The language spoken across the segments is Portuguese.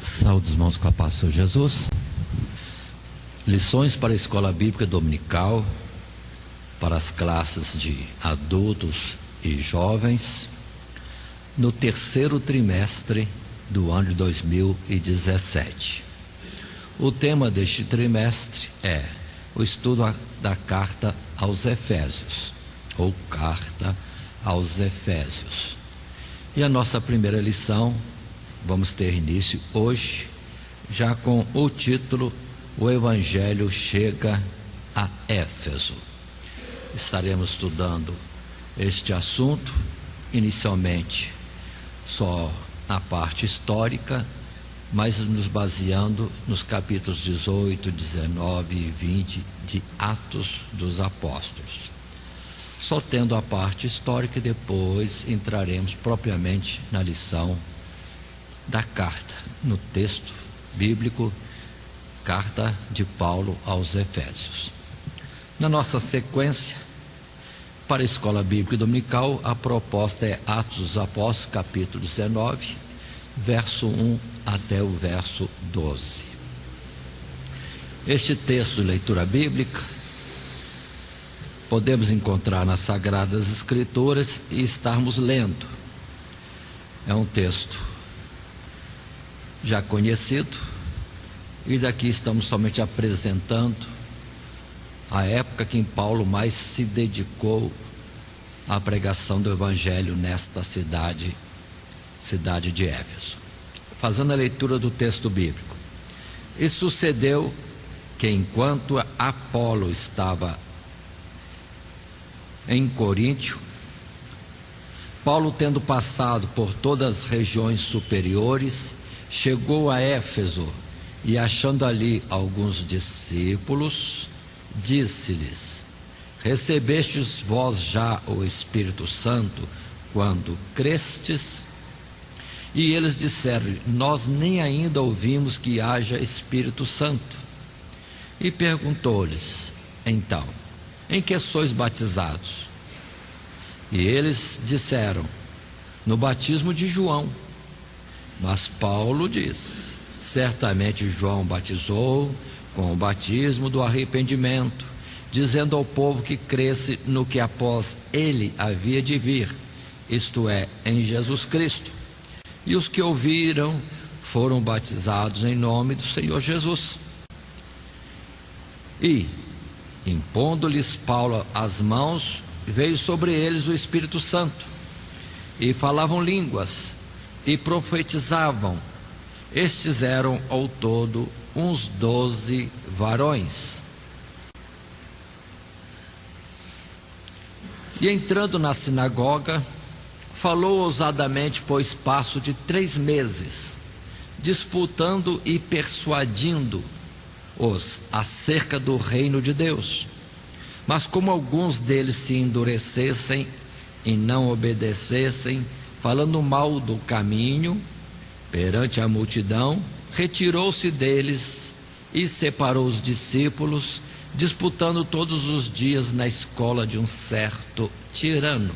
Saúde dos irmãos com a paz do Senhor Jesus. Lições para a escola bíblica dominical, para as classes de adultos e jovens, no terceiro trimestre do ano de 2017. O tema deste trimestre é o estudo da carta aos Efésios, ou carta aos Efésios. E a nossa primeira lição, vamos ter início hoje, já com o título O Evangelho chega a Éfeso. Estaremos estudando este assunto, inicialmente só na parte histórica, mas nos baseando nos capítulos 18, 19 e 20 de Atos dos Apóstolos. Só tendo a parte histórica e depois entraremos propriamente na lição da carta, no texto bíblico, carta de Paulo aos Efésios. Na nossa sequência, para a escola bíblica dominical, a proposta é Atos dos Apóstolos, capítulo 19, verso 1 até o verso 12. Este texto de leitura bíblica podemos encontrar nas Sagradas Escrituras e estarmos lendo. É um texto já conhecido, e daqui estamos somente apresentando a época que Paulo mais se dedicou à pregação do Evangelho nesta cidade de Éfeso. Fazendo a leitura do texto bíblico. E sucedeu que enquanto Apolo estava em Coríntio, Paulo, tendo passado por todas as regiões superiores, chegou a Éfeso e, achando ali alguns discípulos, disse-lhes: recebestes vós já o Espírito Santo quando crestes? E eles disseram: nós nem ainda ouvimos que haja Espírito Santo. E perguntou-lhes: então, em que sois batizados? E eles disseram: no batismo de João. Mas Paulo diz: certamente João batizou com o batismo do arrependimento, dizendo ao povo que cresce no que após ele havia de vir, isto é, em Jesus Cristo. E os que ouviram foram batizados em nome do Senhor Jesus. E, impondo-lhes Paulo as mãos, veio sobre eles o Espírito Santo, e falavam línguas, e profetizavam. Estes eram ao todo uns 12 varões. E entrando na sinagoga, falou ousadamente por espaço de 3 meses, disputando e persuadindo-os acerca do reino de Deus. Mas como alguns deles se endurecessem e não obedecessem, falando mal do caminho perante a multidão, retirou-se deles e separou os discípulos, disputando todos os dias na escola de um certo tirano.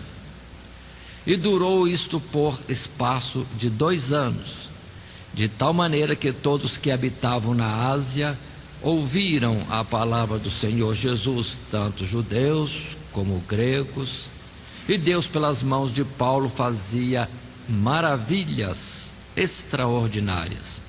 E durou isto por espaço de 2 anos, de tal maneira que todos que habitavam na Ásia ouviram a palavra do Senhor Jesus, tanto judeus como gregos. E Deus, pelas mãos de Paulo, fazia maravilhas extraordinárias,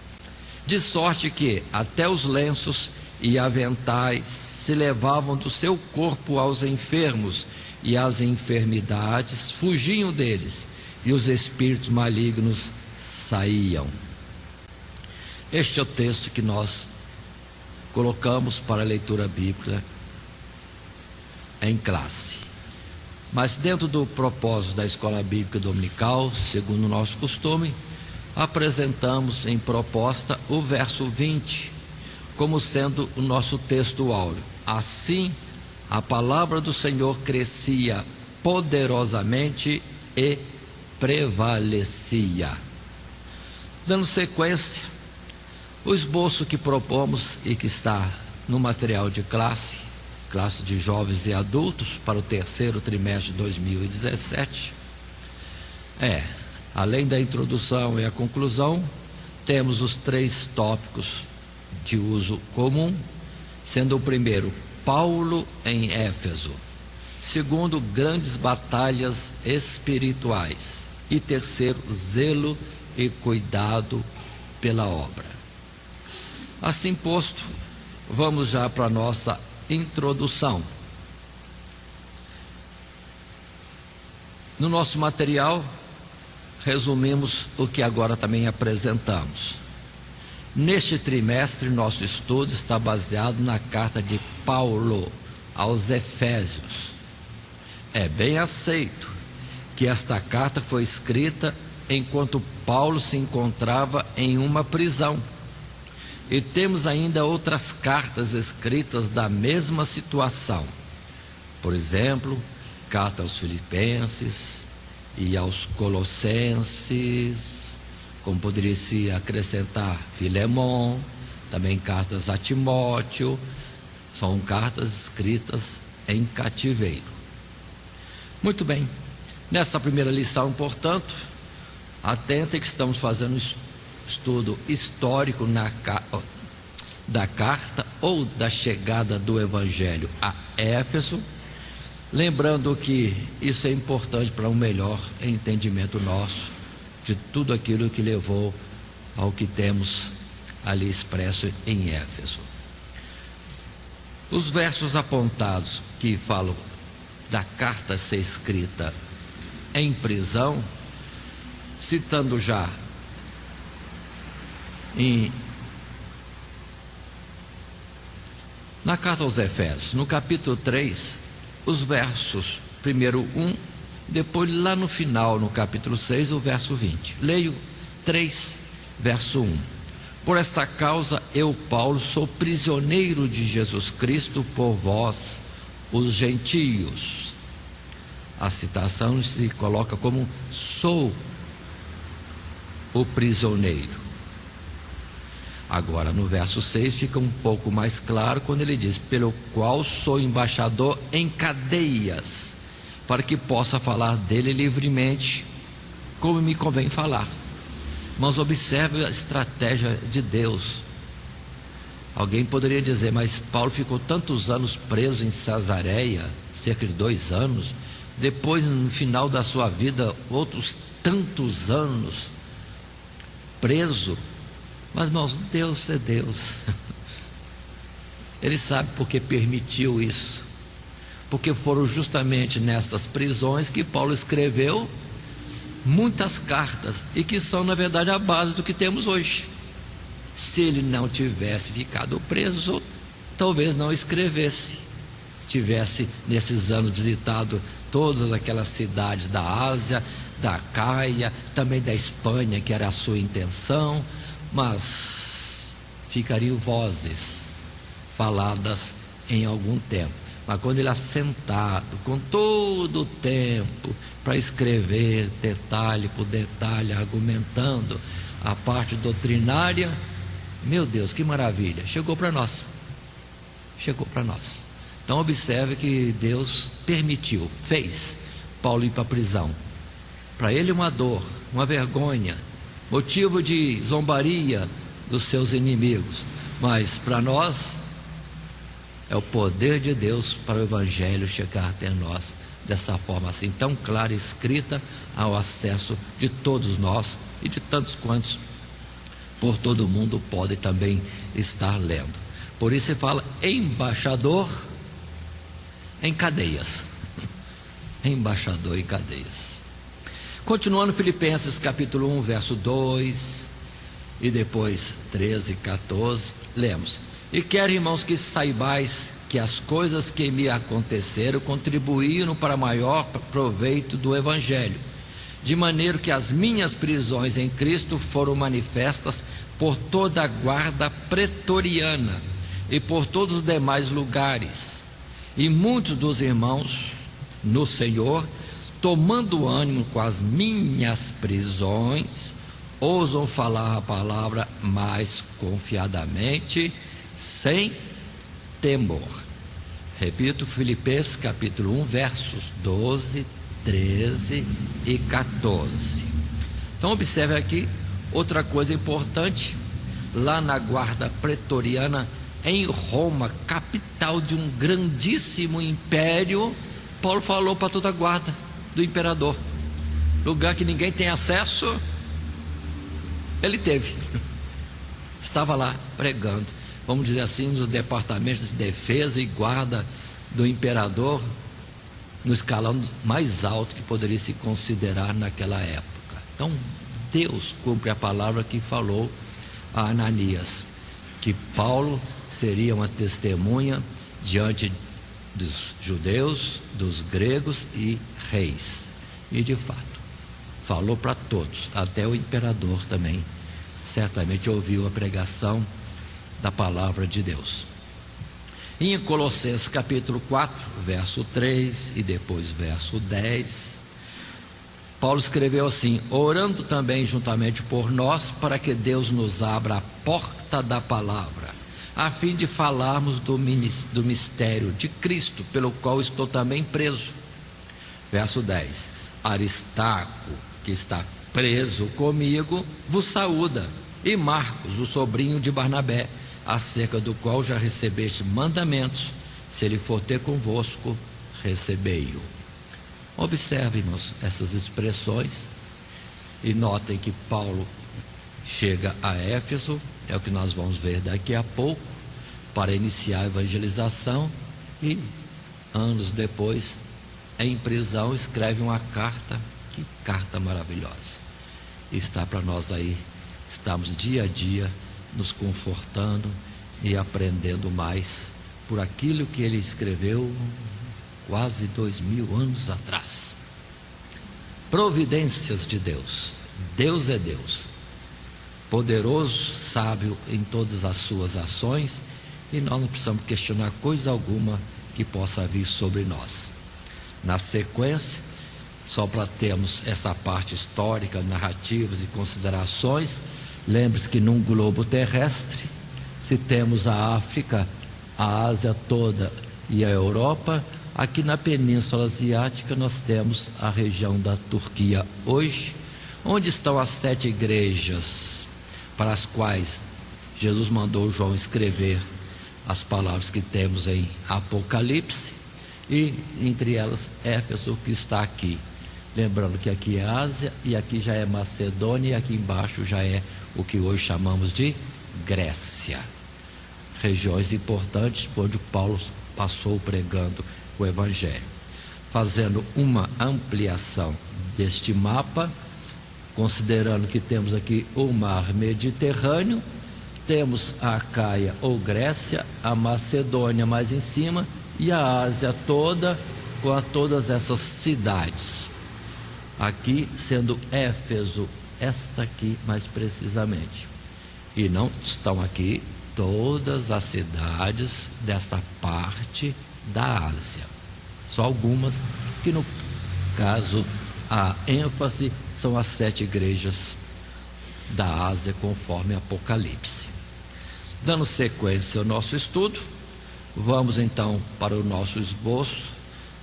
de sorte que até os lenços e aventais se levavam do seu corpo aos enfermos, e as enfermidades fugiam deles, e os espíritos malignos saíam. Este é o texto que nós colocamos para a leitura bíblica em classe. Mas dentro do propósito da escola bíblica dominical, segundo o nosso costume, apresentamos em proposta o verso 20, como sendo o nosso texto áureo. Assim, a palavra do Senhor crescia poderosamente e prevalecia. Dando sequência, o esboço que propomos e que está no material de classe de jovens e adultos para o terceiro trimestre de 2017, além da introdução e a conclusão, temos os 3 tópicos de uso comum, sendo o primeiro, Paulo em Éfeso. Segundo, grandes batalhas espirituais. E terceiro, zelo e cuidado pela obra. Assim posto, vamos já para a nossa introdução. No nosso material, resumimos o que agora também apresentamos. Neste trimestre, nosso estudo está baseado na carta de Paulo aos Efésios. É bem aceito que esta carta foi escrita enquanto Paulo se encontrava em uma prisão. E temos ainda outras cartas escritas da mesma situação. Por exemplo, carta aos Filipenses e aos Colossenses, como poderia se acrescentar Filemon, também cartas a Timóteo, são cartas escritas em cativeiro. Muito bem, nessa primeira lição, portanto, atenta que estamos fazendo estudo histórico da carta ou da chegada do Evangelho a Éfeso, lembrando que isso é importante para um melhor entendimento nosso de tudo aquilo que levou ao que temos ali expresso em Éfeso. Os versos apontados que falam da carta ser escrita em prisão, citando já na carta aos Efésios, no capítulo 3, os versos, primeiro 1, depois lá no final, no capítulo 6, o verso 20. Leio 3, verso 1. Por esta causa, eu, Paulo, sou prisioneiro de Jesus Cristo por vós, os gentios. A citação se coloca como sou o prisioneiro. Agora, no verso 6, fica um pouco mais claro quando ele diz: pelo qual sou embaixador em cadeias, para que possa falar dele livremente, como me convém falar. Mas observe a estratégia de Deus. Alguém poderia dizer: mas Paulo ficou tantos anos preso em Cesareia, cerca de 2 anos, depois no final da sua vida, outros tantos anos preso. Mas irmãos, Deus é Deus. Ele sabe porque permitiu isso. Porque foram justamente nestas prisões que Paulo escreveu muitas cartas, e que são na verdade a base do que temos hoje. Se ele não tivesse ficado preso, talvez não escrevesse. Tivesse nesses anos visitado todas aquelas cidades da Ásia, da Caia, também da Espanha, que era a sua intenção, mas ficariam vozes faladas em algum tempo. Mas quando ele assentado, com todo o tempo para escrever detalhe por detalhe, argumentando a parte doutrinária, meu Deus, que maravilha, chegou para nós. Então observe que Deus permitiu, fez Paulo ir para a prisão. Para ele uma dor, uma vergonha, motivo de zombaria dos seus inimigos, mas para nós é o poder de Deus para o Evangelho chegar até nós dessa forma assim tão clara e escrita, ao acesso de todos nós e de tantos quantos por todo o mundo podem também estar lendo. Por isso se fala embaixador em cadeias. Embaixador em cadeias. Continuando, Filipenses capítulo 1, verso 2 e depois 13 e 14, lemos: e quero, irmãos, que saibais que as coisas que me aconteceram contribuíram para maior proveito do Evangelho, de maneira que as minhas prisões em Cristo foram manifestas por toda a guarda pretoriana e por todos os demais lugares. E muitos dos irmãos no Senhor, tomando ânimo com as minhas prisões, ousam falar a palavra mais confiadamente, sem temor. Repito, Filipenses capítulo 1, versos 12, 13 e 14. Então observe aqui Outra coisa importante, lá na guarda pretoriana, em Roma, capital de um grandíssimo império, Paulo falou para toda a guarda do imperador, lugar que ninguém tem acesso, ele teve, estava lá pregando, vamos dizer assim, nos departamentos de defesa e guarda do imperador, no escalão mais alto que poderia se considerar naquela época. Então Deus cumpre a palavra que falou a Ananias, que Paulo seria uma testemunha diante dos judeus, dos gregos e reis. E de fato, falou para todos, até o imperador também certamente ouviu a pregação da palavra de Deus. E em Colossenses capítulo 4, verso 3 e depois verso 10, Paulo escreveu assim: orando também juntamente por nós, para que Deus nos abra a porta da palavra, a fim de falarmos do mistério de Cristo, pelo qual estou também preso. Verso 10: Aristarco, que está preso comigo, vos saúda, e Marcos, o sobrinho de Barnabé, acerca do qual já recebeste mandamentos, se ele for ter convosco, recebei-o. Observe, irmãos, essas expressões e notem que Paulo chega a Éfeso, é o que nós vamos ver daqui a pouco, para iniciar a evangelização, e anos depois, em prisão, escreve uma carta. Que carta maravilhosa! Está para nós aí, estamos dia a dia nos confortando e aprendendo mais por aquilo que ele escreveu quase 2000 anos atrás. Providências de Deus. Deus é Deus, poderoso, sábio em todas as suas ações, e nós não precisamos questionar coisa alguma que possa vir sobre nós. Na sequência, só para termos essa parte histórica, narrativas e considerações, lembre-se que num globo terrestre, se temos a África, a Ásia toda e a Europa, aqui na Península Asiática nós temos a região da Turquia hoje, onde estão as 7 igrejas para as quais Jesus mandou João escrever as palavras que temos em Apocalipse, e entre elas Éfeso, que está aqui. Lembrando que aqui é Ásia e aqui já é Macedônia, e aqui embaixo já é o que hoje chamamos de Grécia. Regiões importantes onde Paulo passou pregando o Evangelho. Fazendo uma ampliação deste mapa, considerando que temos aqui o mar Mediterrâneo, temos a Acaia ou Grécia, a Macedônia mais em cima e a Ásia toda, com todas essas cidades. Aqui sendo Éfeso, esta aqui mais precisamente. E não estão aqui todas as cidades dessa parte da Ásia, só algumas que no caso a ênfase são as 7 igrejas da Ásia, conforme Apocalipse. Dando sequência ao nosso estudo, vamos então para o nosso esboço,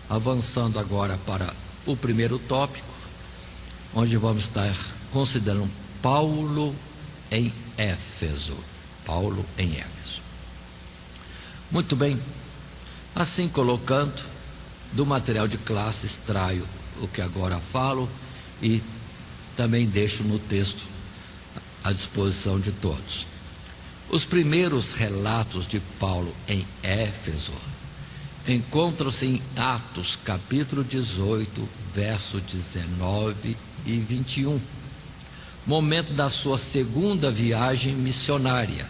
avançando agora para o primeiro tópico, onde vamos estar considerando Paulo em Éfeso. Paulo em Éfeso. Muito bem, assim colocando, do material de classe extraio o que agora falo e também deixo no texto à disposição de todos. Os primeiros relatos de Paulo em Éfeso encontram-se em Atos capítulo 18, verso 19 e 21, momento da sua segunda viagem missionária,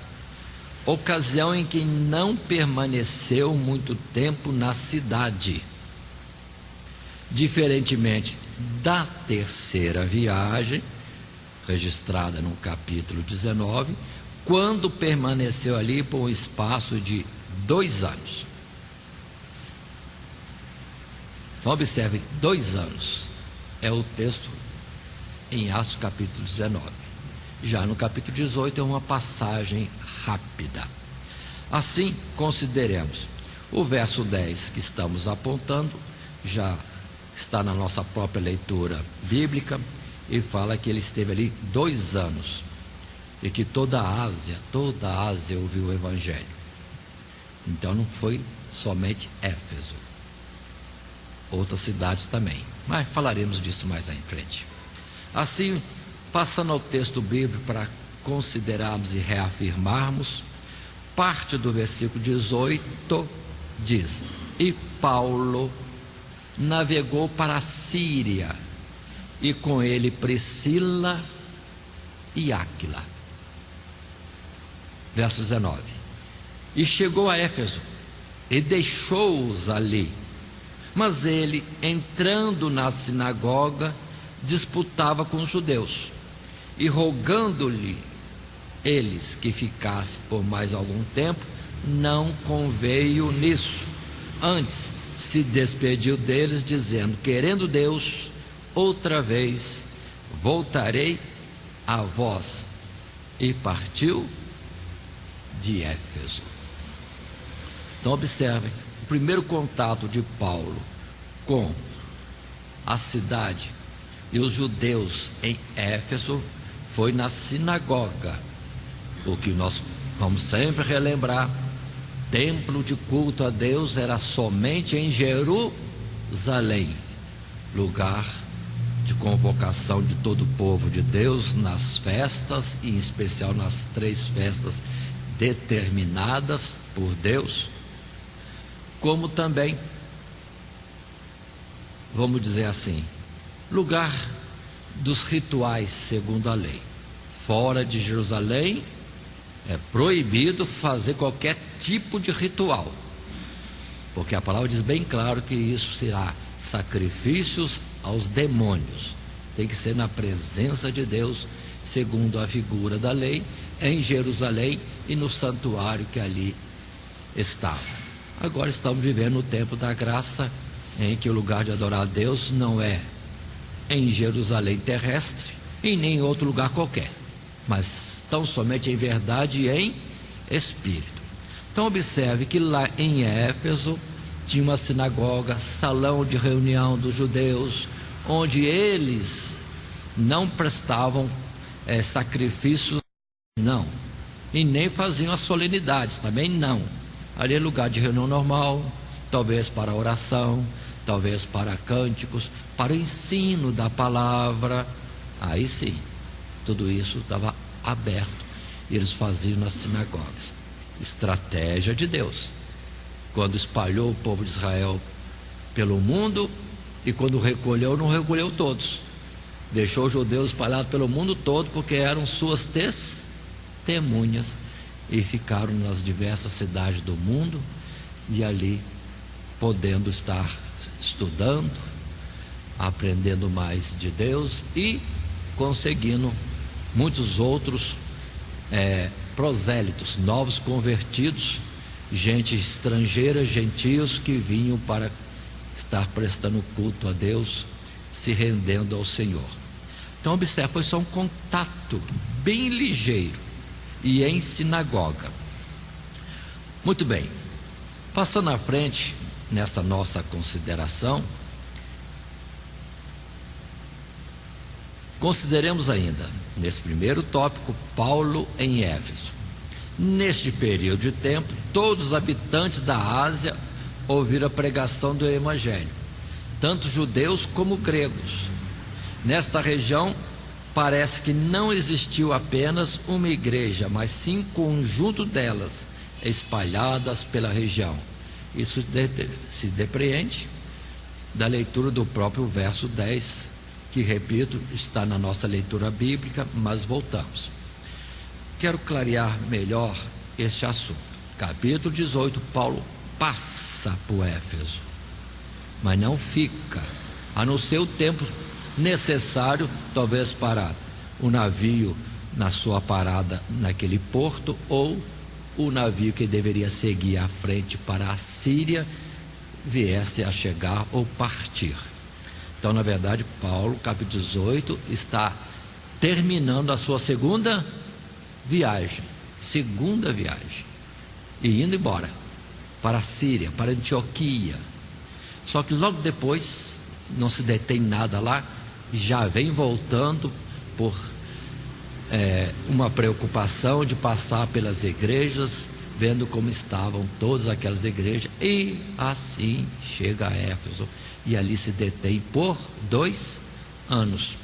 ocasião em que não permaneceu muito tempo na cidade, diferentemente da terceira viagem, registrada no capítulo 19, quando permaneceu ali por um espaço de 2 anos. Então observe, 2 anos é o texto em Atos capítulo 19. Já no capítulo 18 é uma passagem rápida. Assim, consideremos o verso 10 que estamos apontando, já está na nossa própria leitura bíblica, e fala que ele esteve ali 2 anos e que toda a Ásia ouviu o Evangelho. Então não foi somente Éfeso, outras cidades também, mas falaremos disso mais em frente. Assim, passando ao texto bíblico para considerarmos e reafirmarmos, parte do versículo 18 diz: e Paulo navegou para a Síria, e com ele Priscila e Áquila. Verso 19: e chegou a Éfeso e deixou-os ali, mas ele, entrando na sinagoga, disputava com os judeus, e rogando-lhe eles que ficasse por mais algum tempo, não conveio nisso. Antes se despediu deles, dizendo: querendo Deus, outra vez voltarei a vós. E partiu de Éfeso. Então observem, o primeiro contato de Paulo com a cidade e os judeus em Éfeso foi na sinagoga. O que nós vamos sempre relembrar: templo de culto a Deus era somente em Jerusalém, lugar de convocação de todo o povo de Deus nas festas, e em especial nas 3 festas determinadas por Deus, como também, vamos dizer assim, lugar dos rituais segundo a lei. Fora de Jerusalém é proibido fazer qualquer tipo de ritual, porque a palavra diz bem claro que isso será sacrifícios aos demônios. Tem que ser na presença de Deus, segundo a figura da lei, em Jerusalém e no santuário que ali estava. Agora estamos vivendo o tempo da graça, em que o lugar de adorar a Deus não é em Jerusalém terrestre e nem em outro lugar qualquer, mas tão somente em verdade e em espírito. Então observe que lá em Éfeso tinha uma sinagoga, salão de reunião dos judeus, onde eles não prestavam sacrifícios, não, e nem faziam as solenidades, também não. Ali é lugar de reunião normal, talvez para oração, talvez para cânticos, para o ensino da palavra. Aí sim, tudo isso estava aberto, e eles faziam nas sinagogas. Estratégia de Deus, quando espalhou o povo de Israel pelo mundo, e quando recolheu, não recolheu todos, deixou os judeus espalhados pelo mundo todo, porque eram suas testemunhas, e ficaram nas diversas cidades do mundo, e ali podendo estar estudando, aprendendo mais de Deus e conseguindo muitos outros prosélitos, novos convertidos, gente estrangeira, gentios que vinham para estar prestando culto a Deus, se rendendo ao Senhor. Então observe, foi só um contato bem ligeiro e em sinagoga. Muito bem, passando à frente nessa nossa consideração, consideremos ainda, nesse primeiro tópico, Paulo em Éfeso. Neste período de tempo, todos os habitantes da Ásia ouviram a pregação do Evangelho, tanto judeus como gregos. Nesta região, parece que não existiu apenas uma igreja, mas sim um conjunto delas, espalhadas pela região. Isso se depreende da leitura do próprio verso 10, que, repito, está na nossa leitura bíblica, mas voltamos. Quero clarear melhor este assunto. Capítulo 18, Paulo passa por Éfeso, mas não fica, a não ser o tempo necessário, talvez para o navio na sua parada naquele porto, ou o navio que deveria seguir à frente para a Síria viesse a chegar ou partir. Então, na verdade, Paulo, capítulo 18, está terminando a sua segunda viagem, e indo embora para a Síria, para a Antioquia. Só que logo depois, não se detém nada lá, já vem voltando por uma preocupação de passar pelas igrejas, vendo como estavam todas aquelas igrejas, e assim chega a Éfeso, e ali se detém por 2 anos.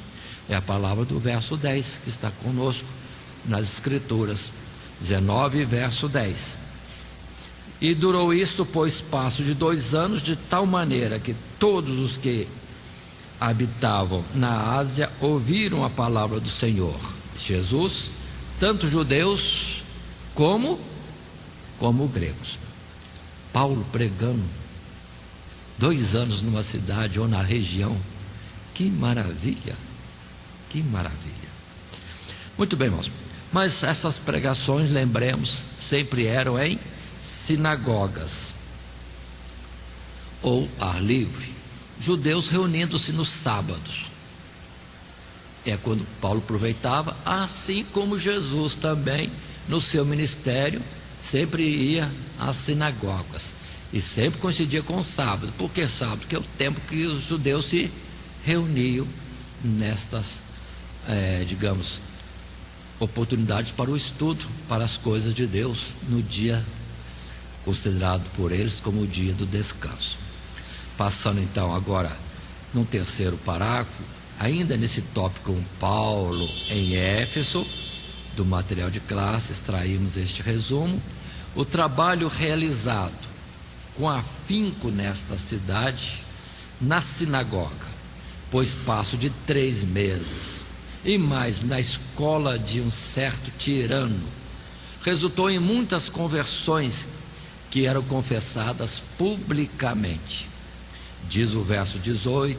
É a palavra do verso 10 que está conosco nas Escrituras, 19, verso 10. E durou isso por espaço de 2 anos, de tal maneira que todos os que habitavam na Ásia ouviram a palavra do Senhor Jesus, tanto judeus como gregos. Paulo pregando 2 anos numa cidade ou na região. Que maravilha, que maravilha. Muito bem, irmãos, mas essas pregações, lembremos, sempre eram em sinagogas ou ar livre, judeus reunindo-se nos sábados. É quando Paulo aproveitava, assim como Jesus também no seu ministério sempre ia às sinagogas, e sempre coincidia com o sábado. Por que sábado? Porque é o tempo que os judeus se reuniam nestas, digamos, oportunidades para o estudo, para as coisas de Deus, no dia considerado por eles como o dia do descanso. Passando então agora num terceiro parágrafo, ainda nesse tópico com Paulo em Éfeso, do material de classe, extraímos este resumo. O trabalho realizado com afinco nesta cidade, na sinagoga, por espaço de 3 meses, e mais na escola de um certo tirano, resultou em muitas conversões que eram confessadas publicamente. Diz o verso 18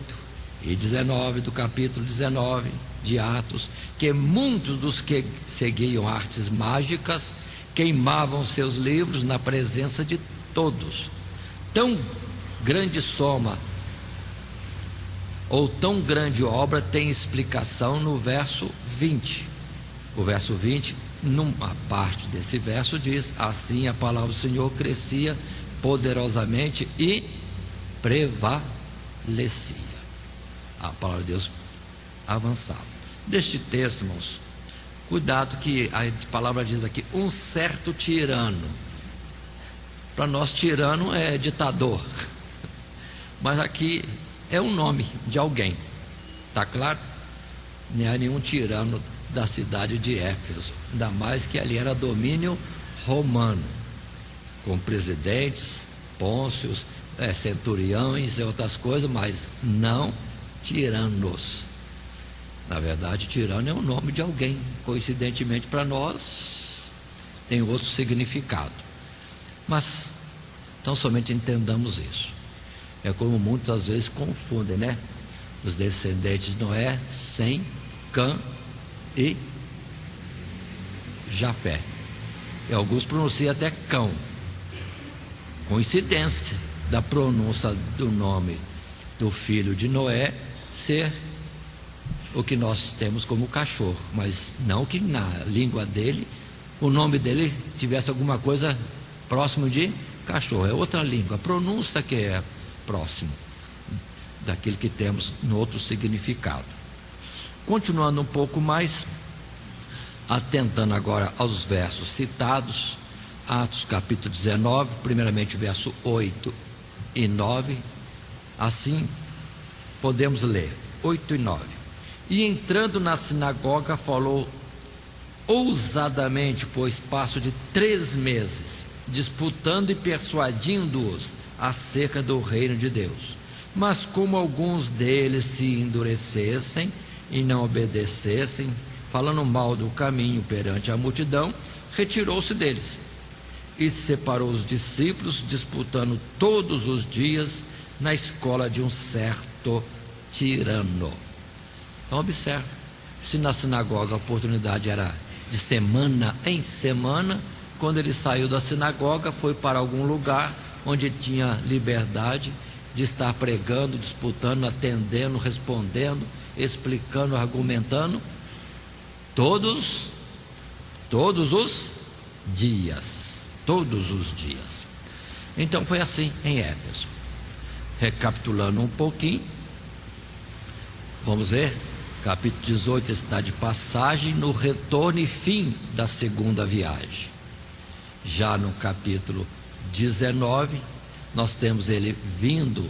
e 19 do capítulo 19 de Atos, que muitos dos que seguiam artes mágicas queimavam seus livros na presença de todos. Tão grande soma ou tão grande obra tem explicação no verso 20. O verso 20, numa parte desse verso, diz: assim a palavra do Senhor crescia poderosamente e prevalecia. A palavra de Deus avançava. Deste texto, irmãos, cuidado que a palavra diz aqui, um certo tirano. Para nós, tirano é ditador, mas aqui é um nome de alguém, está claro? Não é nenhum tirano da cidade de Éfeso, ainda mais que ali era domínio romano, com presidentes, pôncios, centuriões e outras coisas, mas não tiranos. Na verdade, tirano é o nome de alguém, coincidentemente para nós tem outro significado, mas então somente entendamos isso. É como muitas vezes confundem, né? Os descendentes de Noé, Sem, Cã e Jafé, e alguns pronunciam até Cão, coincidência da pronúncia do nome do filho de Noé ser o que nós temos como cachorro, mas não que na língua dele o nome dele tivesse alguma coisa próximo de cachorro, é outra língua, a pronúncia que é próximo daquilo que temos no outro significado. Continuando um pouco mais, atentando agora aos versos citados, Atos capítulo 19, primeiramente verso 8 e 9, assim podemos ler 8 e 9. E entrando na sinagoga, falou ousadamente por espaço de 3 meses, disputando e persuadindo-os acerca do reino de Deus. Mas como alguns deles se endurecessem e não obedecessem, falando mal do caminho perante a multidão, retirou-se deles e separou os discípulos, disputando todos os dias na escola de um certo tirano. Então observe, se na sinagoga a oportunidade era de semana em semana, quando ele saiu da sinagoga, foi para algum lugar onde tinha liberdade de estar pregando, disputando, atendendo, respondendo, explicando, argumentando, todos os dias. Então foi assim em Éfeso. Recapitulando um pouquinho, Vamos ver? Capítulo 18 está de passagem no retorno e fim da segunda viagem. Já no capítulo 19, nós temos ele vindo,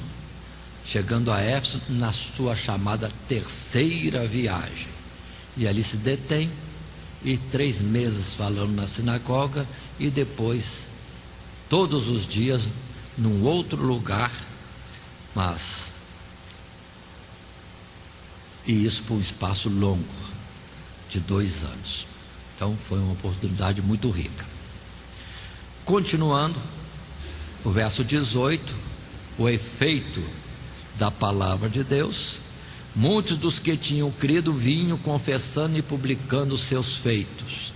chegando a Éfeso na sua chamada terceira viagem. E ali se detém, e 3 meses falando na sinagoga, e depois, todos os dias, num outro lugar, e isso por um espaço longo, de 2 anos. Então foi uma oportunidade muito rica. Continuando, o verso 18, o efeito da palavra de Deus. Muitos dos que tinham crido vinham confessando e publicando os seus feitos.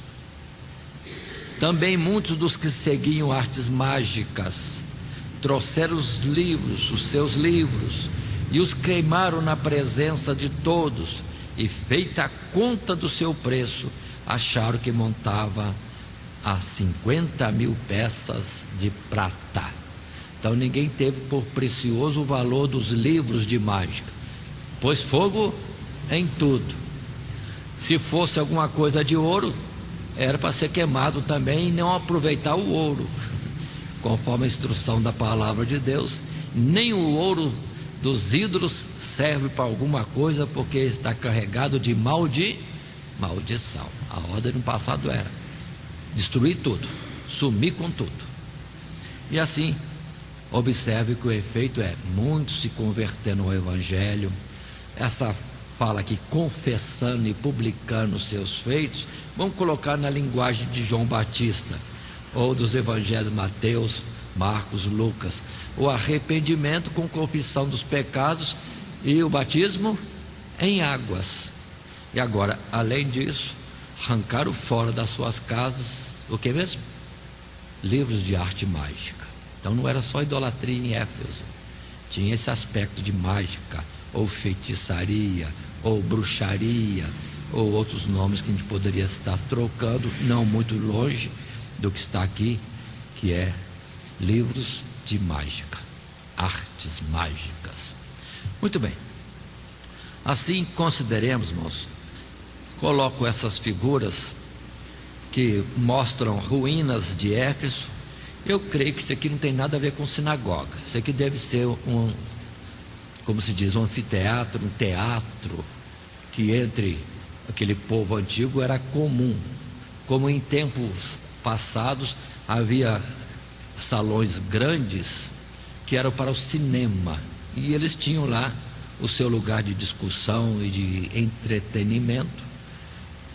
Também muitos dos que seguiam artes mágicas trouxeram os seus livros, e os queimaram na presença de todos, e feita a conta do seu preço, acharam que montava a 50.000 peças de prata. Então ninguém teve por precioso o valor dos livros de mágica, pôs fogo em tudo. Se fosse alguma coisa de ouro, era para ser queimado também e não aproveitar o ouro, conforme a instrução da palavra de Deus. Nem o ouro dos ídolos serve para alguma coisa, porque está carregado de maldição. A ordem no passado era destruir tudo, sumir com tudo. E assim, observe que o efeito é muitos se convertendo ao Evangelho. Essa fala aqui, confessando e publicando os seus feitos, vamos colocar na linguagem de João Batista, ou dos evangelhos Mateus, Marcos, Lucas. O arrependimento com confissão dos pecados e o batismo em águas. E agora, além disso, arrancaram fora das suas casas, o que mesmo? Livros de arte mágica. Então não era só idolatria em Éfeso, tinha esse aspecto de mágica, ou feitiçaria, ou bruxaria, ou outros nomes que a gente poderia estar trocando, não muito longe do que está aqui, que é livros de mágica, artes mágicas. Muito bem, assim consideremos, irmãos, coloco essas figuras que mostram ruínas de Éfeso. Eu creio que isso aqui não tem nada a ver com sinagoga, isso aqui deve ser como se diz, um anfiteatro, um teatro, que entre aquele povo antigo era comum. Como em tempos passados havia salões grandes que eram para o cinema, e eles tinham lá o seu lugar de discussão e de entretenimento,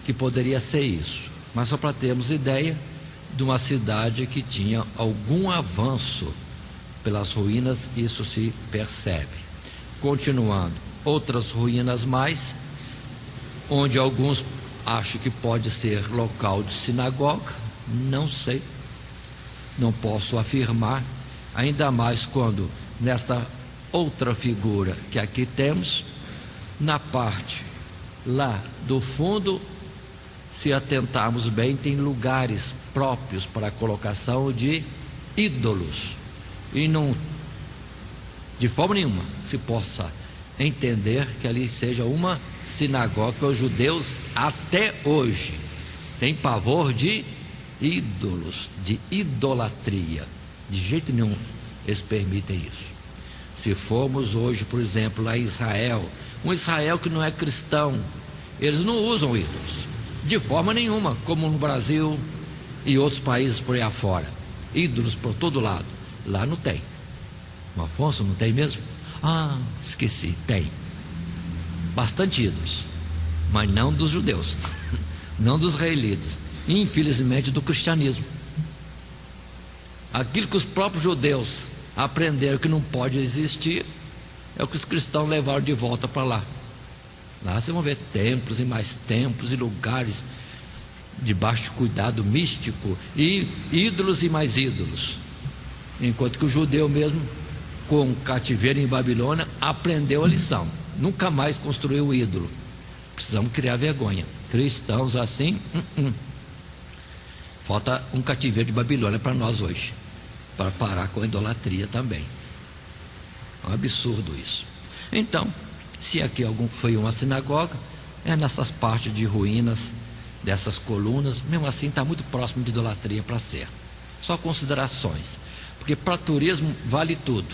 que poderia ser isso. Mas só para termos ideia de uma cidade que tinha algum avanço pelas ruínas, isso se percebe. Continuando, outras ruínas mais, onde alguns acham que pode ser local de sinagoga, não sei, não posso afirmar, ainda mais quando nesta outra figura que aqui temos, na parte lá do fundo, se atentarmos bem, tem lugares próprios para a colocação de ídolos, e não, de forma nenhuma, se possa entender que ali seja uma sinagoga, porque os judeus até hoje têm pavor de ídolos, de idolatria. De jeito nenhum eles permitem isso. Se formos hoje, por exemplo, lá em Israel, um Israel que não é cristão, eles não usam ídolos, de forma nenhuma, como no Brasil e outros países por aí afora. Ídolos por todo lado. Lá não tem. No Afonso não tem mesmo? Ah, esqueci, tem bastante ídolos, mas não dos judeus, não dos israelitas, infelizmente do cristianismo. Aquilo que os próprios judeus aprenderam que não pode existir, é o que os cristãos levaram de volta para lá. Lá vocês vão ver templos e mais templos e lugares debaixo de cuidado místico, e ídolos e mais ídolos, enquanto que o judeu mesmo, com o cativeiro em Babilônia, aprendeu a lição, nunca mais construiu ídolo. Precisamos criar vergonha. Cristãos assim, falta um cativeiro de Babilônia para nós hoje, para parar com a idolatria também. É um absurdo isso. Então, Se aqui foi uma sinagoga, é nessas partes de ruínas dessas colunas, mesmo assim está muito próximo de idolatria para ser. Só considerações, porque para turismo vale tudo,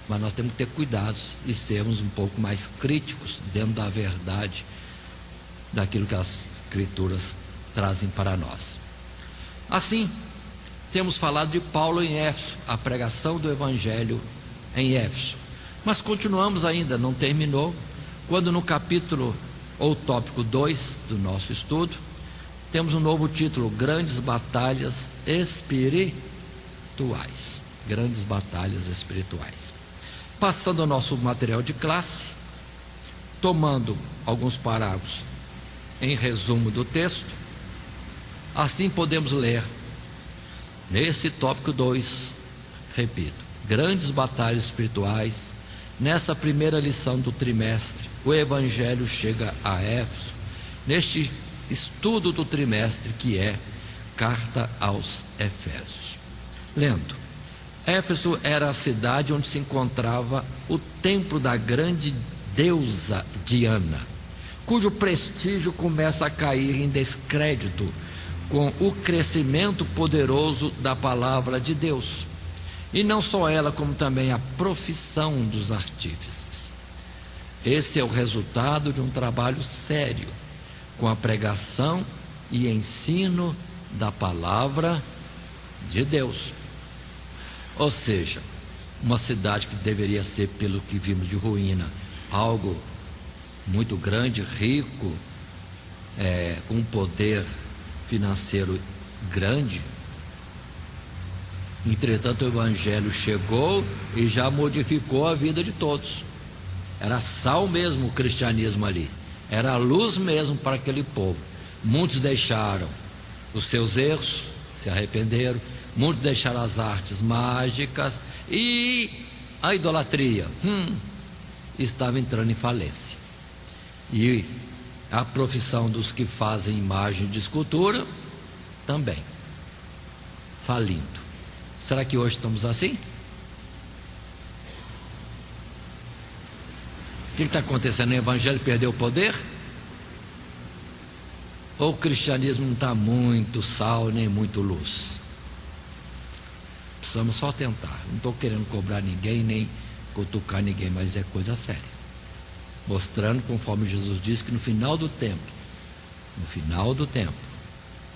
mas nós temos que ter cuidados e sermos um pouco mais críticos dentro da verdade daquilo que as Escrituras trazem para nós. Assim, temos falado de Paulo em Éfeso, a pregação do Evangelho em Éfeso, mas continuamos ainda, não terminou, quando no capítulo ou tópico 2 do nosso estudo, temos um novo título: Grandes Batalhas Espirituais. Grandes Batalhas Espirituais. Passando ao nosso material de classe, tomando alguns parágrafos em resumo do texto, assim podemos ler nesse tópico 2, repito, grandes batalhas espirituais. Nessa primeira lição do trimestre, o Evangelho chega a Éfeso, neste estudo do trimestre que é Carta aos Efésios. Lendo: Éfeso era a cidade onde se encontrava o templo da grande deusa Diana, cujo prestígio começa a cair em descrédito com o crescimento poderoso da palavra de Deus. E não só ela, como também a profissão dos artífices. Esse é o resultado de um trabalho sério com a pregação e ensino da palavra de Deus. Ou seja, uma cidade que deveria ser, pelo que vimos de ruína, algo muito grande, rico, com um poder financeiro grande. Entretanto, o Evangelho chegou e já modificou a vida de todos. Era sal mesmo o cristianismo ali, era a luz mesmo para aquele povo. Muitos deixaram os seus erros, se arrependeram, muitos deixaram as artes mágicas, e a idolatria estava entrando em falência. E a profissão dos que fazem imagem de escultura também falindo. Será que hoje estamos assim? O que está acontecendo? O Evangelho perdeu o poder? Ou o cristianismo não está muito sal nem muito luz? Precisamos só tentar. Não estou querendo cobrar ninguém nem cutucar ninguém, mas é coisa séria. Mostrando, conforme Jesus disse, que no final do tempo,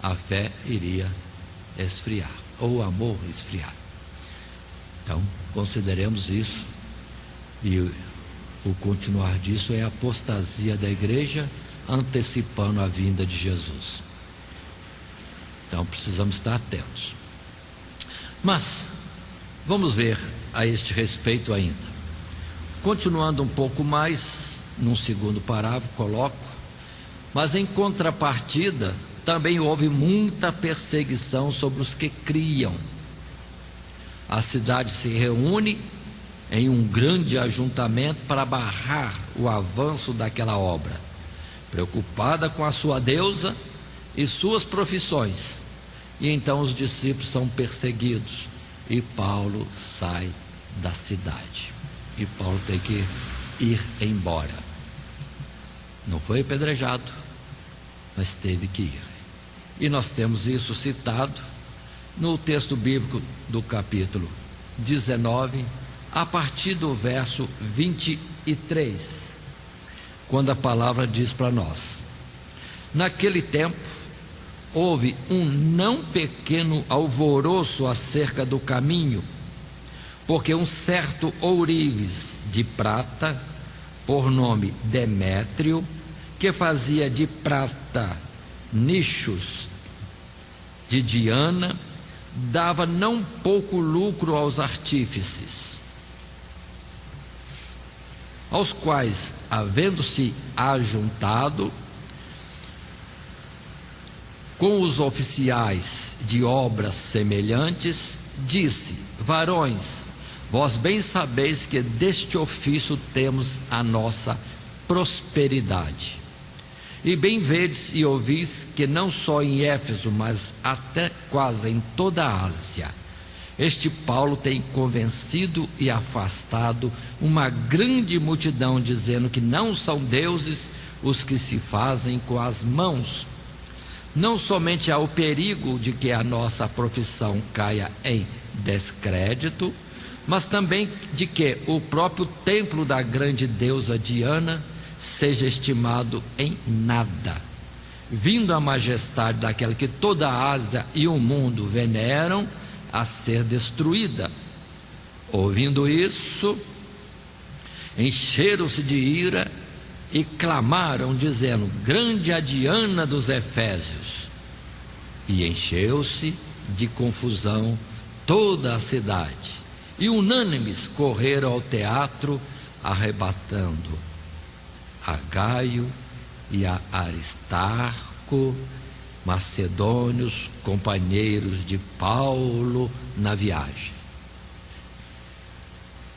a fé iria esfriar, ou o amor esfriar. Então, consideremos isso, e o continuar disso é a apostasia da igreja, antecipando a vinda de Jesus. Então, precisamos estar atentos. Mas, vamos ver a este respeito ainda. Continuando um pouco mais, num segundo parágrafo, coloco: mas em contrapartida, também houve muita perseguição sobre os que criam. A cidade se reúne em um grande ajuntamento para barrar o avanço daquela obra, preocupada com a sua deusa e suas profissões. E então os discípulos são perseguidos e Paulo sai da cidade. E Paulo tem que ir embora. Não foi apedrejado, mas teve que ir. E nós temos isso citado no texto bíblico do capítulo 19, a partir do verso 23, quando a palavra diz para nós: naquele tempo houve um não pequeno alvoroço acerca do caminho, porque um certo ourives de prata, por nome Demétrio, que fazia de prata nichos de Diana, dava não pouco lucro aos artífices, aos quais, havendo-se ajuntado com os oficiais de obras semelhantes, disse: varões, vós bem sabeis que deste ofício temos a nossa prosperidade. E bem vedes e ouvis que não só em Éfeso, mas até quase em toda a Ásia, Este Paulo tem convencido e afastado uma grande multidão, dizendo que não são deuses os que se fazem com as mãos. Não somente há o perigo de que a nossa profissão caia em descrédito, mas também de que o próprio templo da grande deusa Diana seja estimado em nada, vindo a majestade daquela que toda a Ásia e o mundo veneram a ser destruída. Ouvindo isso, encheram-se de ira e clamaram, dizendo: grande a Diana dos Efésios. E encheu-se de confusão toda a cidade, e unânimes correram ao teatro, arrebatando a Gaio e a Aristarco, macedônios, companheiros de Paulo na viagem.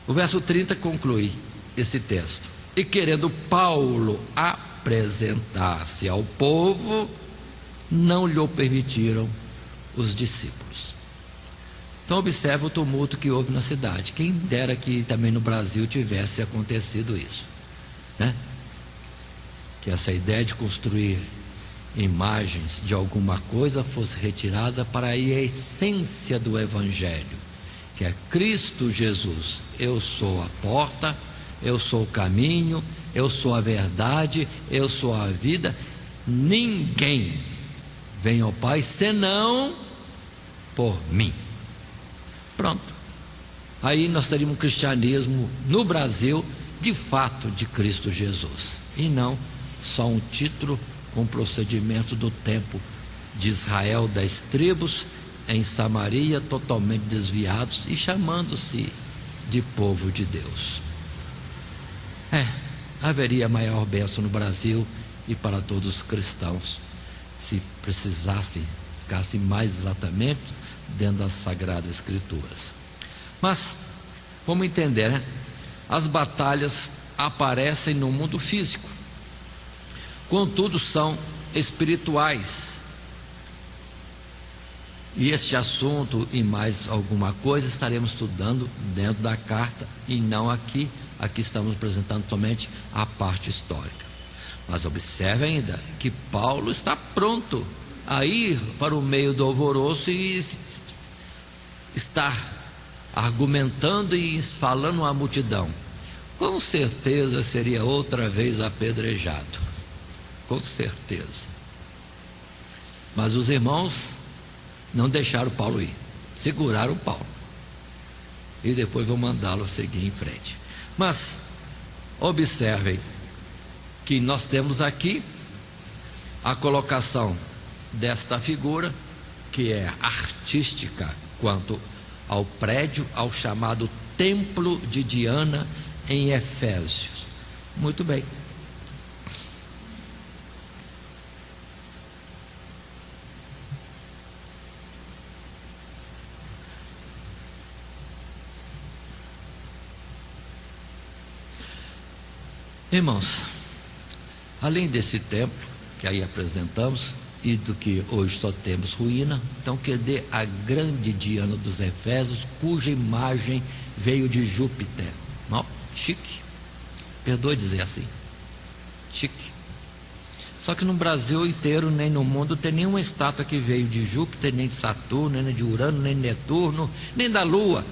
O verso 30 conclui esse texto: e querendo Paulo apresentar-se ao povo, não lhe permitiram os discípulos. Então observa o tumulto que houve na cidade. Quem dera que também no Brasil tivesse acontecido isso, né? Que essa ideia de construir imagens de alguma coisa fosse retirada, para ir a essência do Evangelho, que é Cristo Jesus. Eu sou a porta, eu sou o caminho, eu sou a verdade, eu sou a vida. Ninguém vem ao Pai senão por mim. Pronto. Aí nós teríamos um cristianismo no Brasil de fato de Cristo Jesus, e não só um título com procedimento do tempo de Israel, 10 tribos, em Samaria, totalmente desviados e chamando-se de povo de Deus. Haveria maior bênção no Brasil e para todos os cristãos, se precisassem, ficassem mais exatamente dentro das Sagradas Escrituras. Mas, vamos entender, né? As batalhas aparecem no mundo físico, contudo são espirituais. E este assunto e mais alguma coisa estaremos estudando dentro da carta e não aqui. Aqui estamos apresentando somente a parte histórica. Mas observe ainda que Paulo está pronto a ir para o meio do alvoroço e estar argumentando e falando à multidão. Com certeza seria outra vez apedrejado, com certeza. Mas os irmãos não deixaram Paulo ir, seguraram Paulo e depois vão mandá-lo seguir em frente. Mas observem que nós temos aqui a colocação desta figura, que é artística quanto ao prédio, ao chamado Templo de Diana em Efésios. Muito bem. Irmãos, além desse templo que aí apresentamos e do que hoje só temos ruína, então cadê a grande Diana dos Efésios, cuja imagem veio de Júpiter? Não, chique, perdoe dizer assim, chique. Só que no Brasil inteiro, nem no mundo, tem nenhuma estátua que veio de Júpiter, nem de Saturno, nem de Urano, nem de Netuno, nem da Lua.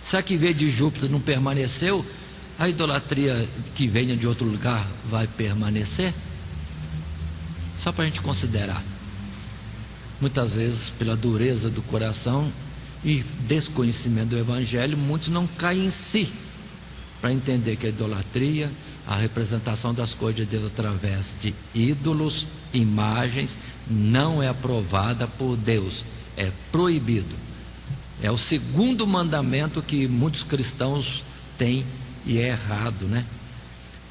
Se a que veio de Júpiter não permaneceu, a idolatria que venha de outro lugar vai permanecer? Só para a gente considerar. Muitas vezes, pela dureza do coração e desconhecimento do Evangelho, muitos não caem em si para entender que a idolatria, a representação das coisas de Deus através de ídolos, imagens, não é aprovada por Deus, é proibido. É o segundo mandamento que muitos cristãos têm e é errado, né?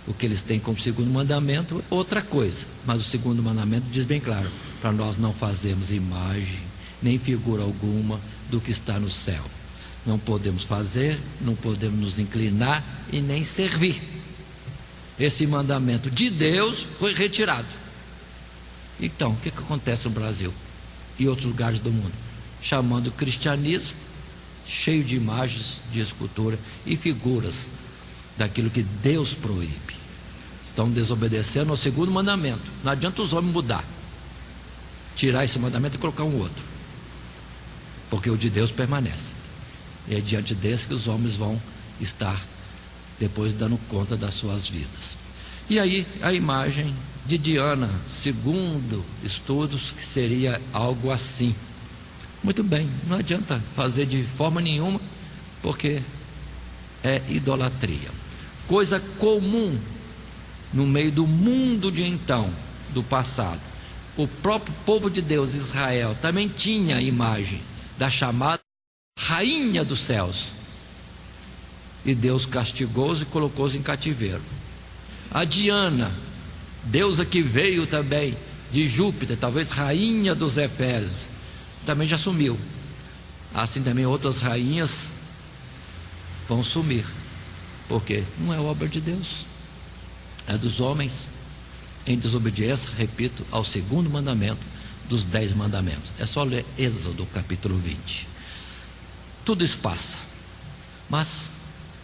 O que eles têm como segundo mandamento é outra coisa, mas o segundo mandamento diz bem claro: para nós não fazermos imagem, nem figura alguma do que está no céu. Não podemos fazer, não podemos nos inclinar e nem servir. Esse mandamento de Deus foi retirado. Então, o que acontece no Brasil e outros lugares do mundo? chamando o cristianismo cheio de imagens de escultura e figuras daquilo que Deus proíbe. Estão desobedecendo ao segundo mandamento. Não adianta os homens mudar, tirar esse mandamento e colocar um outro, porque o de Deus permanece. E é diante desse que os homens vão estar depois dando conta das suas vidas. E aí a imagem de Diana, segundo estudos, que seria algo assim. Muito bem, não adianta fazer de forma nenhuma, porque é idolatria. Coisa comum no meio do mundo de então, do passado. O próprio povo de Deus, Israel, também tinha a imagem da chamada rainha dos céus. E Deus castigou-os e colocou-os em cativeiro. A Diana, deusa que veio também de Júpiter, talvez rainha dos Efésios, também já sumiu. Assim também outras rainhas vão sumir, porque não é obra de Deus, é dos homens, em desobediência, repito, ao segundo mandamento dos 10 mandamentos. É só ler Êxodo capítulo 20. Tudo isso passa, mas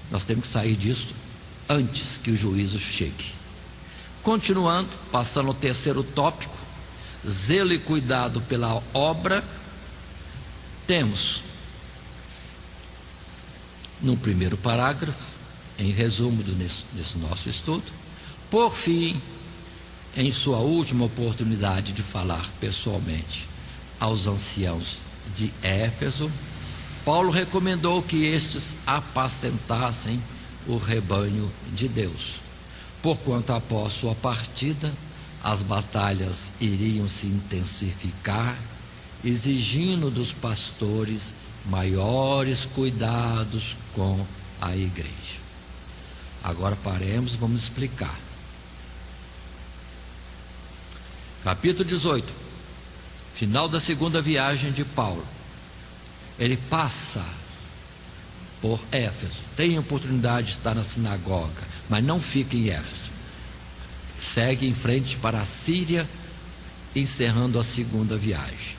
nós temos que sair disso antes que o juízo chegue. Continuando, passando ao terceiro tópico, zelo e cuidado pela obra. Temos no primeiro parágrafo, em resumo desse nosso estudo, por fim, em sua última oportunidade de falar pessoalmente aos anciãos de Éfeso, Paulo recomendou que estes apacentassem o rebanho de Deus, porquanto após sua partida as batalhas iriam se intensificar, exigindo dos pastores maiores cuidados com a igreja. Agora paremos e vamos explicar. Capítulo 18, final da segunda viagem de Paulo. Ele passa por Éfeso, tem a oportunidade de estar na sinagoga, mas não fica em Éfeso. Segue em frente para a Síria, encerrando a segunda viagem.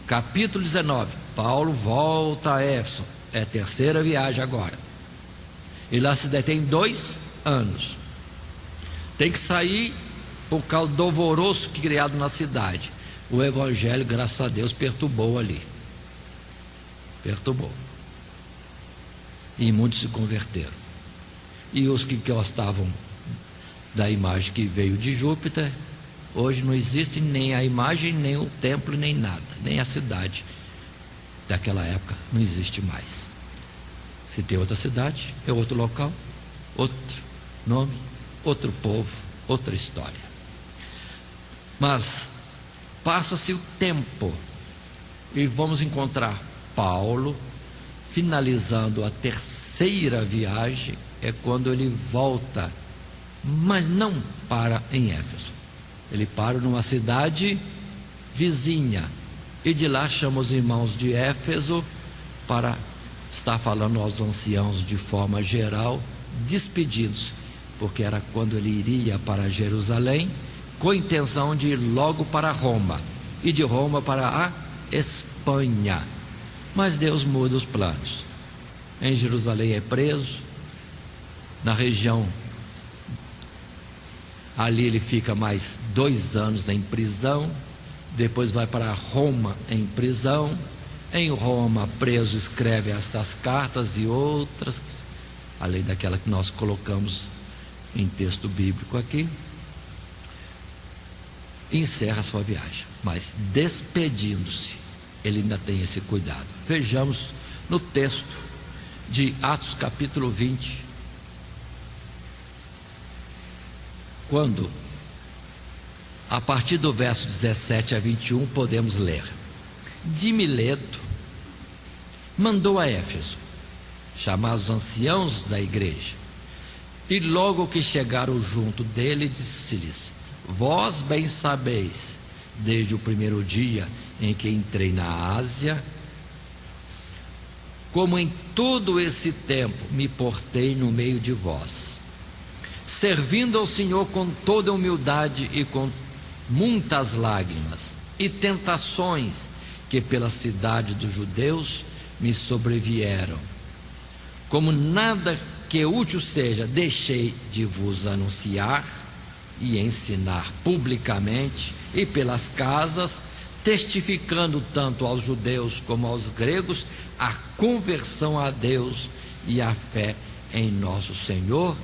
Capítulo 19, Paulo volta a Éfeso, é a terceira viagem agora. E lá se detém 2 anos. Tem que sair por causa do alvoroço criado na cidade. O evangelho, graças a Deus, perturbou ali. Perturbou. E muitos se converteram. E os que gostavam da imagem que veio de Júpiter, hoje não existe nem a imagem, nem o templo, nem nada, nem a cidade daquela época não existe mais. Se tem outra cidade, é outro local, outro nome, outro povo, outra história. Mas passa-se o tempo e vamos encontrar Paulo finalizando a terceira viagem. É quando ele volta, mas não para em Éfeso. Ele para numa cidade vizinha e de lá chama os irmãos de Éfeso para estar falando aos anciãos de forma geral, despedidos, porque era quando ele iria para Jerusalém, com a intenção de ir logo para Roma, e de Roma para a Espanha. Mas Deus muda os planos. Em Jerusalém é preso, na região ali ele fica mais 2 anos em prisão, depois vai para Roma em prisão. Em Roma, preso, escreve estas cartas e outras, além daquela que nós colocamos em texto bíblico aqui. Encerra a sua viagem, mas despedindo-se, ele ainda tem esse cuidado. Vejamos no texto de Atos capítulo 20, quando, a partir do verso 17 a 21, podemos ler: de Mileto mandou a Éfeso chamar os anciãos da igreja, e logo que chegaram junto dele, disse-lhes: vós bem sabeis, desde o primeiro dia em que entrei na Ásia, como em todo esse tempo me portei no meio de vós, servindo ao Senhor com toda humildade e com muitas lágrimas e tentações que pela cidade dos judeus me sobrevieram. Como nada que útil seja, deixei de vos anunciar e ensinar publicamente e pelas casas, testificando tanto aos judeus como aos gregos a conversão a Deus e a fé em nosso Senhor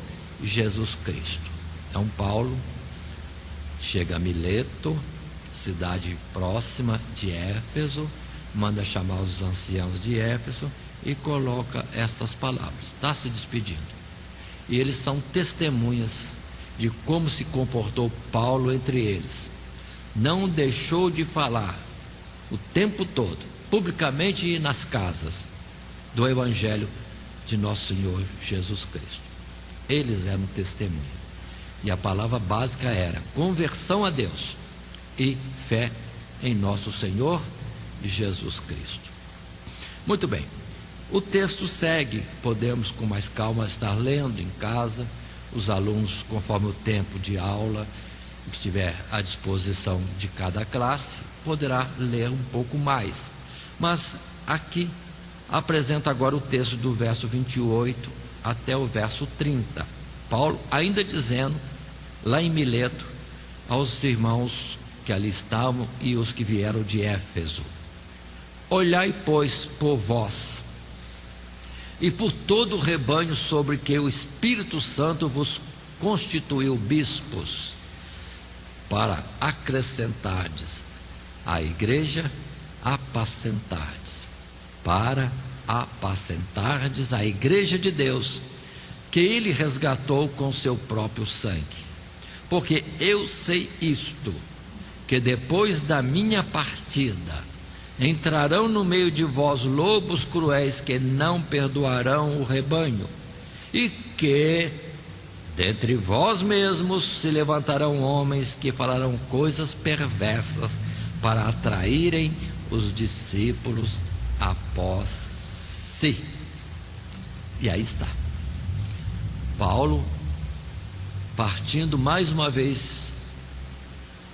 Jesus Cristo. Então Paulo chega a Mileto, cidade próxima de Éfeso, manda chamar os anciãos de Éfeso e coloca estas palavras, está se despedindo. E eles são testemunhas de como se comportou Paulo entre eles. Não deixou de falar o tempo todo, publicamente e nas casas, do Evangelho de nosso Senhor Jesus Cristo. Eles eram testemunhas. E a palavra básica era conversão a Deus e fé em nosso Senhor Jesus Cristo. Muito bem, o texto segue, podemos com mais calma estar lendo em casa, os alunos, conforme o tempo de aula que estiver à disposição de cada classe, poderá ler um pouco mais. Mas aqui apresenta agora o texto do verso 28 até o verso 30. Paulo ainda dizendo, lá em Mileto, aos irmãos que ali estavam e os que vieram de Éfeso: olhai, pois, por vós e por todo o rebanho sobre que o Espírito Santo vos constituiu bispos, para acrescentardes a igreja, para apacentardes a igreja de Deus, que ele resgatou com seu próprio sangue. Porque eu sei isto, que depois da minha partida entrarão no meio de vós lobos cruéis que não perdoarão o rebanho, e que dentre vós mesmos se levantarão homens que falarão coisas perversas para atraírem os discípulos após si. E aí está Paulo partindo mais uma vez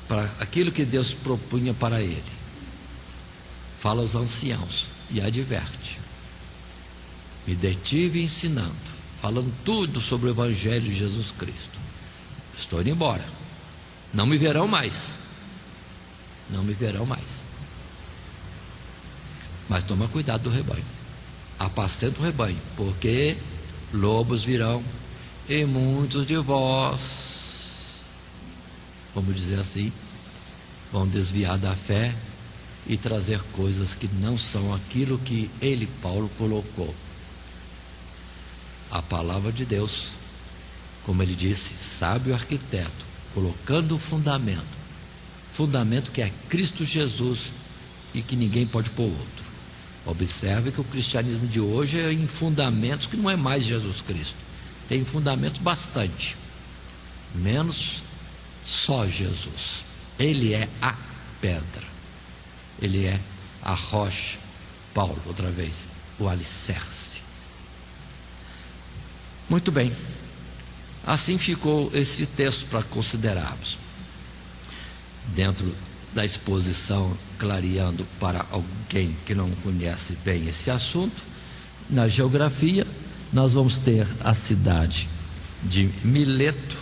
para aquilo que Deus propunha para ele. Fala aos anciãos e adverte: me detive ensinando, falando tudo sobre o Evangelho de Jesus Cristo. Estou indo embora, não me verão mais, mas toma cuidado do rebanho, apacenta o rebanho, porque lobos virão e muitos de vós, vamos dizer assim, vão desviar da fé e trazer coisas que não são aquilo que ele, Paulo, colocou. A palavra de Deus, como ele disse, sábio arquiteto, colocando o fundamento que é Cristo Jesus e que ninguém pode pôr outro. Observe que o cristianismo de hoje é em fundamentos que não é mais Jesus Cristo, tem fundamentos bastante, menos só Jesus. Ele é a pedra, ele é a rocha. Paulo, outra vez, o alicerce. Muito bem, assim ficou esse texto para considerarmos. Dentro da exposição, clareando para alguém que não conhece bem esse assunto, na geografia, nós vamos ter a cidade de Mileto,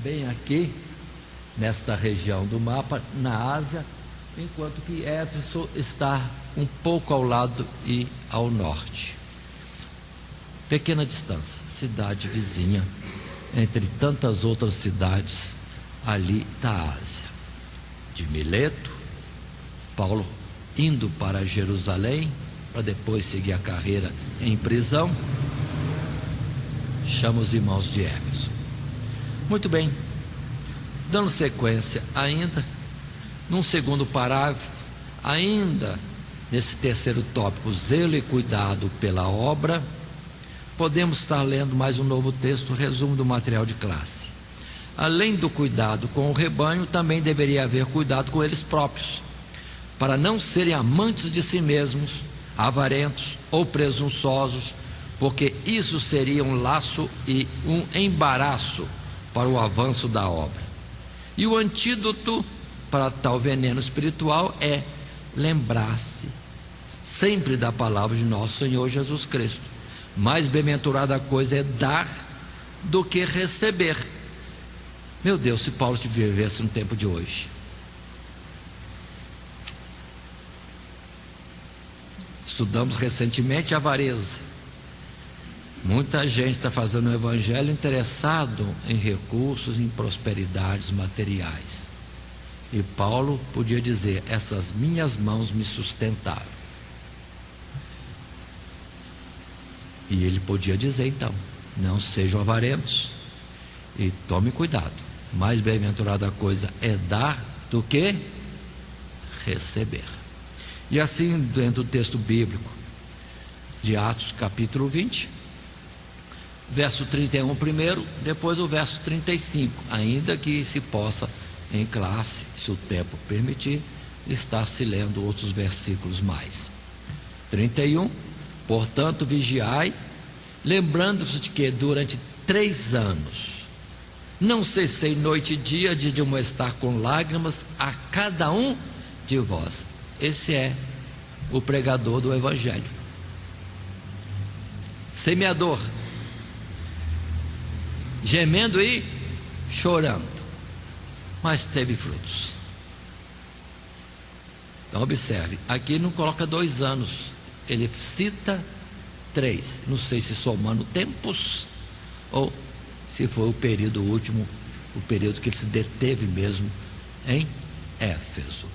bem aqui, nesta região do mapa, na Ásia, enquanto que Éfeso está um pouco ao lado e ao norte. Pequena distância, cidade vizinha, entre tantas outras cidades ali da Ásia. De Mileto, Paulo indo para Jerusalém, para depois seguir a carreira em prisão, chama os irmãos de Éfeso. Muito bem, dando sequência ainda, num segundo parágrafo, ainda nesse terceiro tópico, zelo e cuidado pela obra, podemos estar lendo mais um novo texto, resumo do material de classe. Além do cuidado com o rebanho, também deveria haver cuidado com eles próprios, para não serem amantes de si mesmos, avarentos ou presunçosos, porque isso seria um laço e um embaraço para o avanço da obra. E o antídoto para tal veneno espiritual é lembrar-se sempre da palavra de nosso Senhor Jesus Cristo. Mais bem-aventurada coisa é dar do que receber. Meu Deus, se Paulo vivesse no tempo de hoje. Estudamos recentemente a avareza. Muita gente está fazendo o evangelho interessado em recursos, em prosperidades materiais. E Paulo podia dizer: essas minhas mãos me sustentaram. E ele podia dizer então: não sejam avarentos e tome cuidado. Mais bem-aventurada coisa é dar do que receber. E assim, dentro do texto bíblico de Atos capítulo 20, verso 31 primeiro, depois o verso 35, ainda que se possa em classe, se o tempo permitir, estar se lendo outros versículos mais. 31, portanto vigiai, lembrando-vos de que durante 3 anos não cessei noite e dia de admoestar com lágrimas a cada um de vós. Esse é o pregador do evangelho, semeador, gemendo e chorando, mas teve frutos. Então observe, aqui não coloca 2 anos, ele cita 3, não sei se somando tempos ou se foi o período último, o período que ele se deteve mesmo em Éfeso,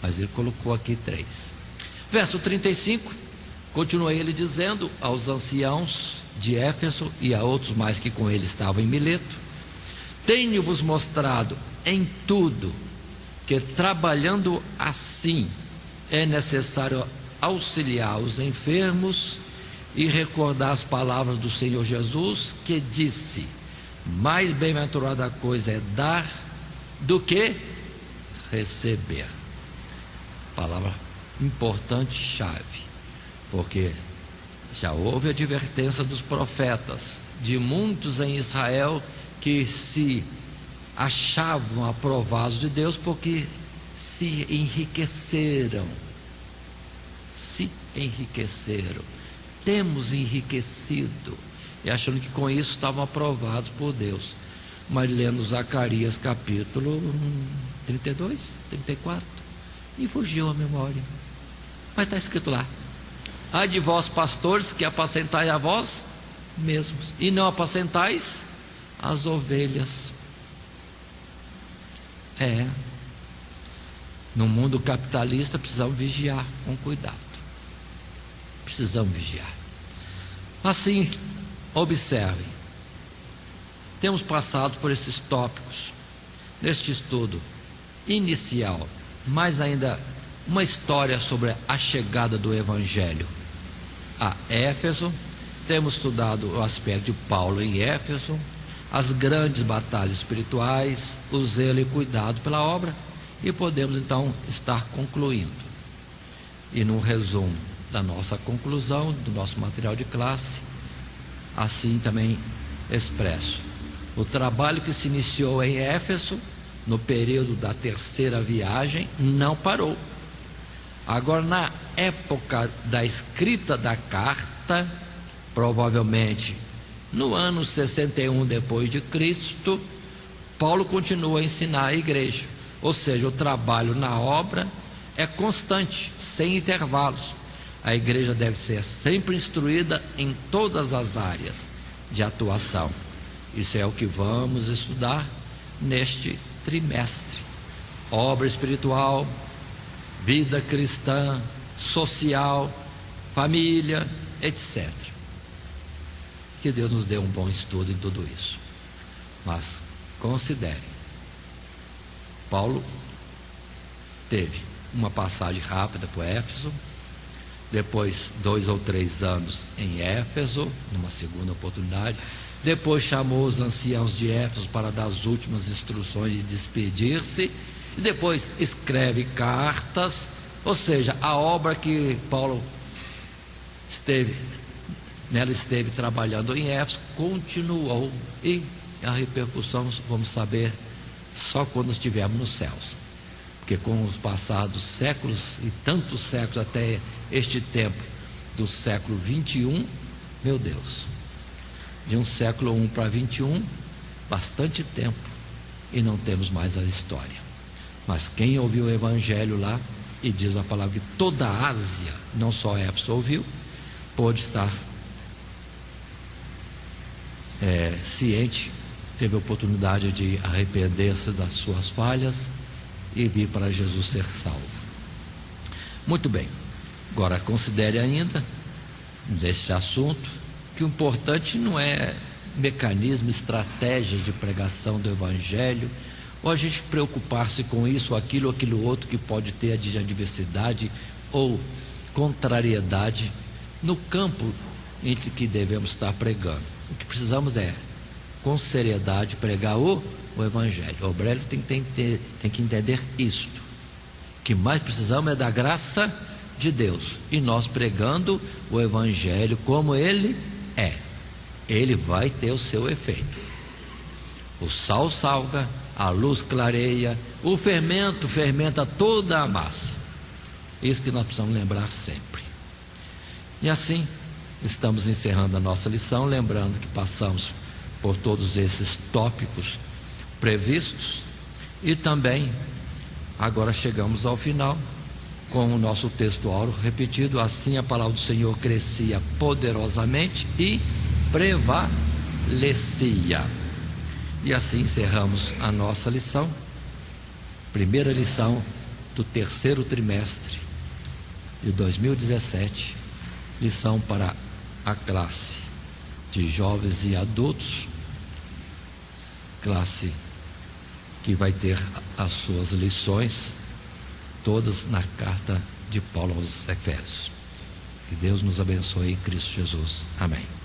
mas ele colocou aqui 3. Verso 35, continua ele dizendo aos anciãos de Éfeso e a outros mais que com ele estavam em Mileto: tenho-vos mostrado em tudo que trabalhando assim é necessário auxiliar os enfermos e recordar as palavras do Senhor Jesus, que disse: mais bem-aventurada coisa é dar do que receber. Palavra importante, chave, porque já houve advertência dos profetas, de muitos em Israel que se achavam aprovados de Deus porque se enriqueceram. Temos enriquecido, e achando que com isso estavam aprovados por Deus. Mas lendo Zacarias capítulo 32, 34, e fugiu a memória. Mas está escrito lá: ai de vós pastores que apacentais a vós mesmos e não apacentais as ovelhas. No mundo capitalista precisamos vigiar com cuidado. Precisamos vigiar. Assim, observem, temos passado por esses tópicos neste estudo inicial, mas ainda uma história sobre a chegada do evangelho a Éfeso. Temos estudado o aspecto de Paulo em Éfeso, as grandes batalhas espirituais, o zelo e cuidado pela obra, e podemos então estar concluindo. E num resumo da nossa conclusão, do nosso material de classe, assim também expresso: o trabalho que se iniciou em Éfeso no período da 3ª viagem não parou. Agora, na época da escrita da carta, provavelmente no ano 61 depois de Cristo, Paulo continua a ensinar a igreja. Ou seja, o trabalho na obra é constante, sem intervalos. A igreja deve ser sempre instruída em todas as áreas de atuação. Isso é o que vamos estudar neste trimestre: obra espiritual, vida cristã, social, família, etc. Que Deus nos dê um bom estudo em tudo isso. Mas considere, Paulo teve uma passagem rápida por Éfeso, depois 2 ou 3 anos em Éfeso, numa segunda oportunidade, depois chamou os anciãos de Éfeso para dar as últimas instruções de despedir-se, e depois escreve cartas. Ou seja, a obra que Paulo esteve trabalhando em Éfeso continuou, e a repercussão vamos saber só quando estivermos nos céus. Porque com os passados séculos e tantos séculos até este tempo do século 21, meu Deus, de um século 1 para 21, bastante tempo, e não temos mais a história. Mas quem ouviu o Evangelho lá, e diz a palavra que toda a Ásia, não só Éfeso ouviu, pôde estar ciente, teve a oportunidade de arrepender-se das suas falhas e vir para Jesus ser salvo. Muito bem, agora considere ainda, desse assunto, que o importante não é mecanismo, estratégia de pregação do Evangelho, ou a gente preocupar-se com isso, aquilo outro que pode ter de adversidade ou contrariedade no campo em que devemos estar pregando. O que precisamos é, com seriedade, pregar o Evangelho. O obreiro tem que entender isto. O que mais precisamos é da graça de Deus, e nós pregando o Evangelho como ele é, ele vai ter o seu efeito. O sal salga, a luz clareia, o fermento fermenta toda a massa. Isso que nós precisamos lembrar sempre. E assim estamos encerrando a nossa lição, lembrando que passamos por todos esses tópicos previstos, e também agora chegamos ao final com o nosso texto áureo repetido: assim a palavra do Senhor crescia poderosamente e prevalecia. E assim encerramos a nossa lição, primeira lição do terceiro trimestre de 2017, lição para a classe de jovens e adultos, classe que vai ter as suas lições todas na carta de Paulo aos Efésios. Que Deus nos abençoe em Cristo Jesus. Amém.